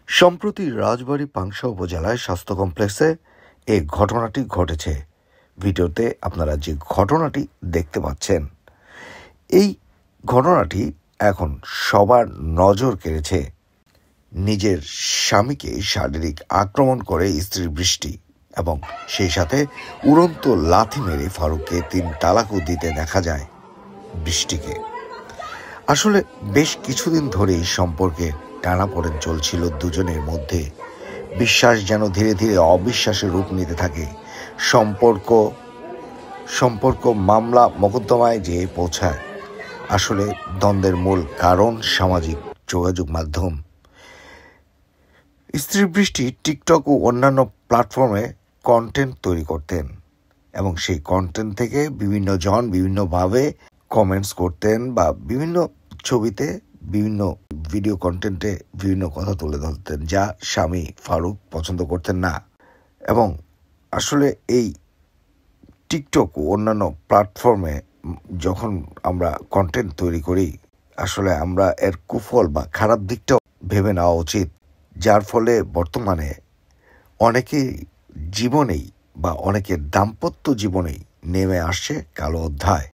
সম্প্রতি রাজবাড়ী পাংশা উপজেলায় স্বাস্থ্য কমপ্লেক্সে এই ঘটনাটি ঘটেছে। ভিডিওতে আপনারা যে ঘটনাটি দেখতে পাচ্ছেন, এই ঘটনাটি এখন সবার নজর কেড়েছে। নিজের স্বামীকে শারীরিক আক্রমণ করে স্ত্রী বৃষ্টি এবং সেই সাথে উড়ন্ত লাথি মেরে ফারুককে 3 তালাকও দিতে দেখা যায় বৃষ্টিকে। আসলে বেশ কিছুদিন ধরেই সম্পর্কে টানাপোড়েন চলছিল দুজনের মধ্যে। বিশ্বাস যেন ধীরে ধীরে অবিশ্বাসের রূপ নিতে থাকে। সম্পর্ক মামলা মোকদ্দমায় যেয়ে পৌঁছায়। আসলে দ্বন্দ্বের মূল কারণ সামাজিক যোগাযোগ মাধ্যম। স্ত্রী বৃষ্টি টিকটক ও অন্যান্য প্ল্যাটফর্মে কন্টেন্ট তৈরি করতেন এবং সেই কন্টেন্ট থেকে বিভিন্ন জন বিভিন্নভাবে কমেন্টস করতেন বা বিভিন্ন ছবিতে বিভিন্ন ভিডিও কন্টেন্টে বিভিন্ন কথা তুলে ধরতেন, যা স্বামী ফারুক পছন্দ করতেন না। এবং আসলে এই টিকটক ও অন্যান্য প্ল্যাটফর্মে যখন আমরা কন্টেন্ট তৈরি করি, আসলে আমরা এর কুফল বা খারাপ দিকটাও ভেবে নেওয়া উচিত, যার ফলে বর্তমানে অনেকের জীবনেই বা অনেকের দাম্পত্য জীবনেই নেমে আসছে কালো অধ্যায়।